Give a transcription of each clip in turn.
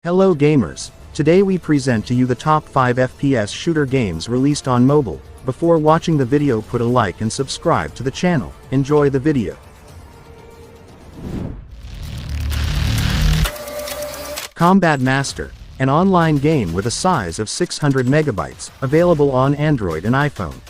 Hello gamers, today we present to you the top 5 FPS shooter games released on mobile. Before watching the video, put a like and subscribe to the channel. Enjoy the video. Combat Master, an online game with a size of 600 megabytes, available on Android and iPhone.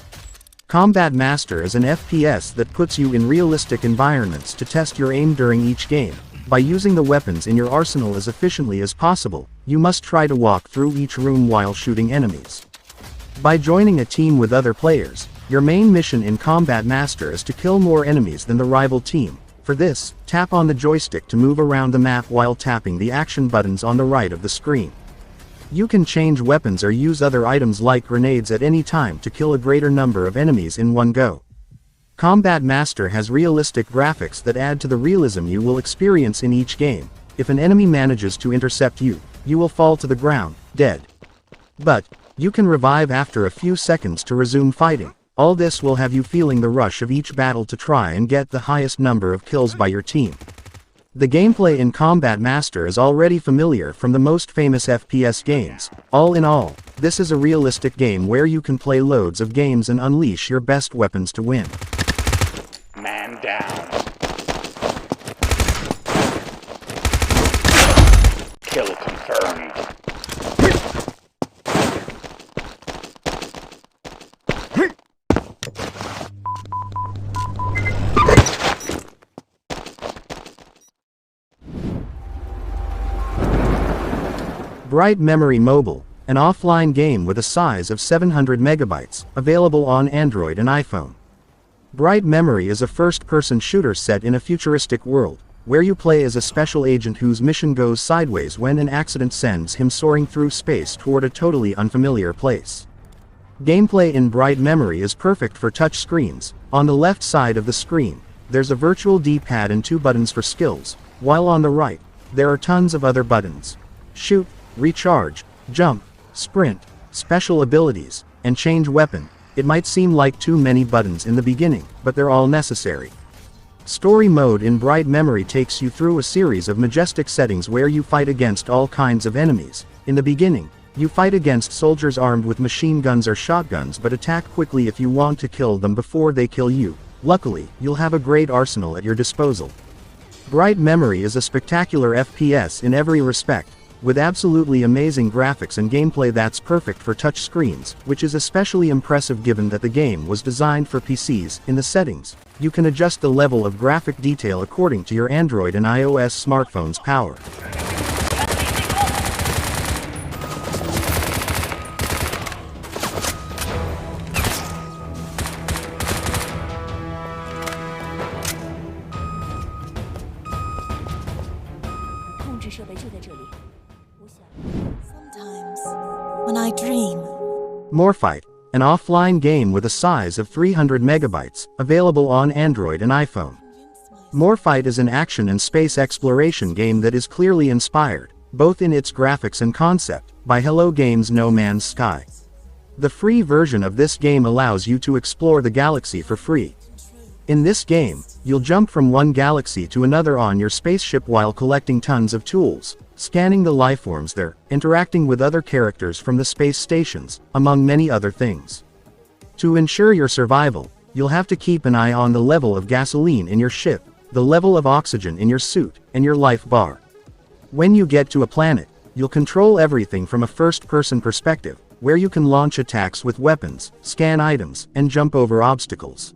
Combat Master is an FPS that puts you in realistic environments to test your aim during each game. By using the weapons in your arsenal as efficiently as possible, you must try to walk through each room while shooting enemies. By joining a team with other players, your main mission in Combat Master is to kill more enemies than the rival team. For this, tap on the joystick to move around the map while tapping the action buttons on the right of the screen. You can change weapons or use other items like grenades at any time to kill a greater number of enemies in one go. Combat Master has realistic graphics that add to the realism you will experience in each game. If an enemy manages to intercept you, you will fall to the ground, dead. But, you can revive after a few seconds to resume fighting. All this will have you feeling the rush of each battle to try and get the highest number of kills by your team. The gameplay in Combat Master is already familiar from the most famous FPS games. All in all, this is a realistic game where you can play loads of games and unleash your best weapons to win. Man down. Kill confirmed. Bright Memory Mobile, an offline game with a size of 700 megabytes, available on Android and iPhone. Bright Memory is a first-person shooter set in a futuristic world, where you play as a special agent whose mission goes sideways when an accident sends him soaring through space toward a totally unfamiliar place. Gameplay in Bright Memory is perfect for touch screens. On the left side of the screen, there's a virtual D-pad and 2 buttons for skills, while on the right, there are tons of other buttons. Shoot, recharge, jump, sprint, special abilities, and change weapon. It might seem like too many buttons in the beginning, but they're all necessary. Story mode in Bright Memory takes you through a series of majestic settings where you fight against all kinds of enemies. In the beginning, you fight against soldiers armed with machine guns or shotguns, but attack quickly if you want to kill them before they kill you. Luckily, you'll have a great arsenal at your disposal. Bright Memory is a spectacular FPS in every respect, with absolutely amazing graphics and gameplay that's perfect for touch screens, which is especially impressive given that the game was designed for PCs. In the settings, you can adjust the level of graphic detail according to your Android and iOS smartphone's power. Sometimes, when I dream. Morfight, an offline game with a size of 300 megabytes, available on Android and iPhone. Morfight is an action and space exploration game that is clearly inspired, both in its graphics and concept, by Hello Games' No Man's Sky. The free version of this game allows you to explore the galaxy for free. In this game, you'll jump from one galaxy to another on your spaceship while collecting tons of tools, scanning the lifeforms there, interacting with other characters from the space stations, among many other things. To ensure your survival, you'll have to keep an eye on the level of gasoline in your ship, the level of oxygen in your suit, and your life bar. When you get to a planet, you'll control everything from a first-person perspective, where you can launch attacks with weapons, scan items, and jump over obstacles.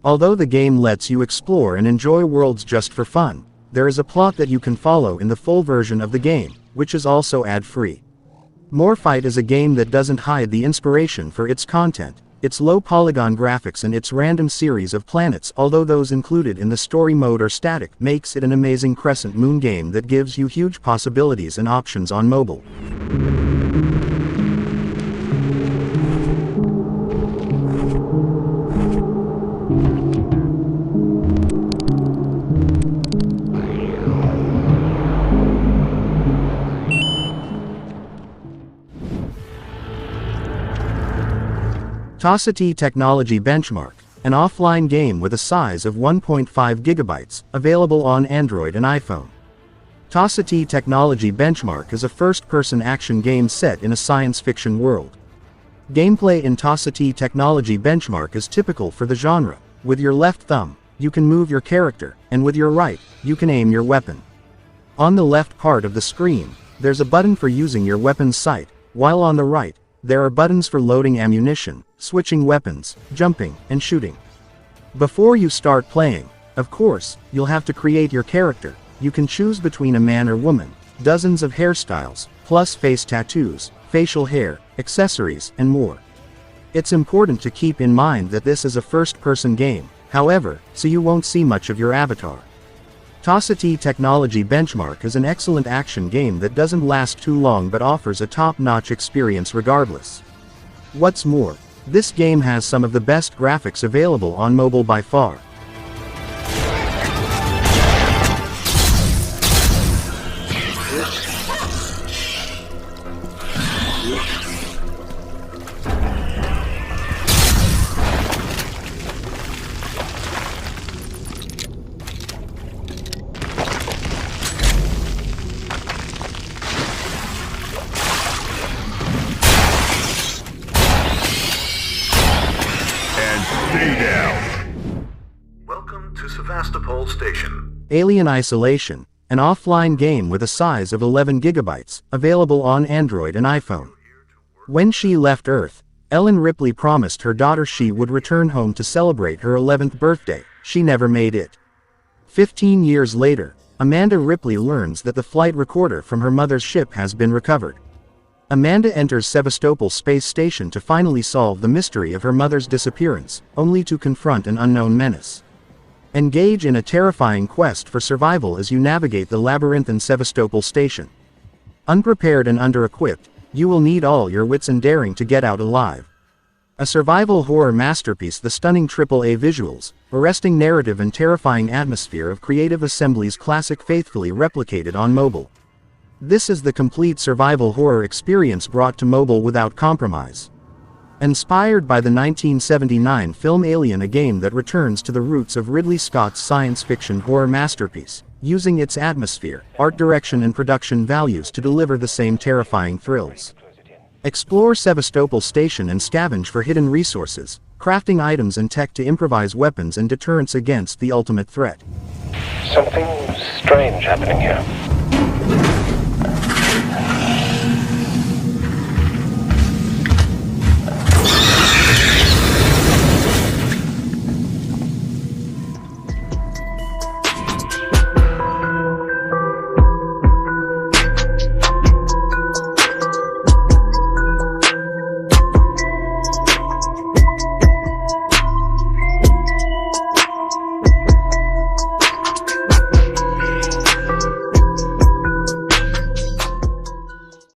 Although the game lets you explore and enjoy worlds just for fun, there is a plot that you can follow in the full version of the game, which is also ad-free. Morfight is a game that doesn't hide the inspiration for its content, its low-polygon graphics and its random series of planets, although those included in the story mode are static, makes it an amazing crescent moon game that gives you huge possibilities and options on mobile. Tosity Technology Benchmark, an offline game with a size of 1.5 gigabytes, available on Android and iPhone. Tosity Technology Benchmark is a first-person action game set in a science fiction world. Gameplay in Tosity Technology Benchmark is typical for the genre. With your left thumb, you can move your character, and with your right, you can aim your weapon. On the left part of the screen, there's a button for using your weapon's sight, while on the right, there are buttons for loading ammunition, switching weapons, jumping, and shooting. Before you start playing, of course, you'll have to create your character. You can choose between a man or woman, dozens of hairstyles, plus face tattoos, facial hair, accessories, and more. It's important to keep in mind that this is a first-person game, however, so you won't see much of your avatar. Tosity Technology Benchmark is an excellent action game that doesn't last too long but offers a top-notch experience regardless. What's more, this game has some of the best graphics available on mobile by far. Stay down. Welcome to Sevastopol Station. Alien Isolation, an offline game with a size of 11 gigabytes, available on Android and iPhone. When she left Earth, Ellen Ripley promised her daughter she would return home to celebrate her 11th birthday. She never made it. 15 years later, Amanda Ripley learns that the flight recorder from her mother's ship has been recovered. Amanda enters Sevastopol Space Station to finally solve the mystery of her mother's disappearance, only to confront an unknown menace. Engage in a terrifying quest for survival as you navigate the labyrinthine Sevastopol Station. Unprepared and under-equipped, you will need all your wits and daring to get out alive. A survival horror masterpiece, the stunning AAA visuals, arresting narrative and terrifying atmosphere of Creative Assembly's classic faithfully replicated on mobile. This is the complete survival horror experience brought to mobile without compromise. Inspired by the 1979 film Alien, a game that returns to the roots of Ridley Scott's science fiction horror masterpiece, using its atmosphere, art direction and production values to deliver the same terrifying thrills. Explore Sevastopol Station and scavenge for hidden resources, crafting items and tech to improvise weapons and deterrence against the ultimate threat. Something strange happening here.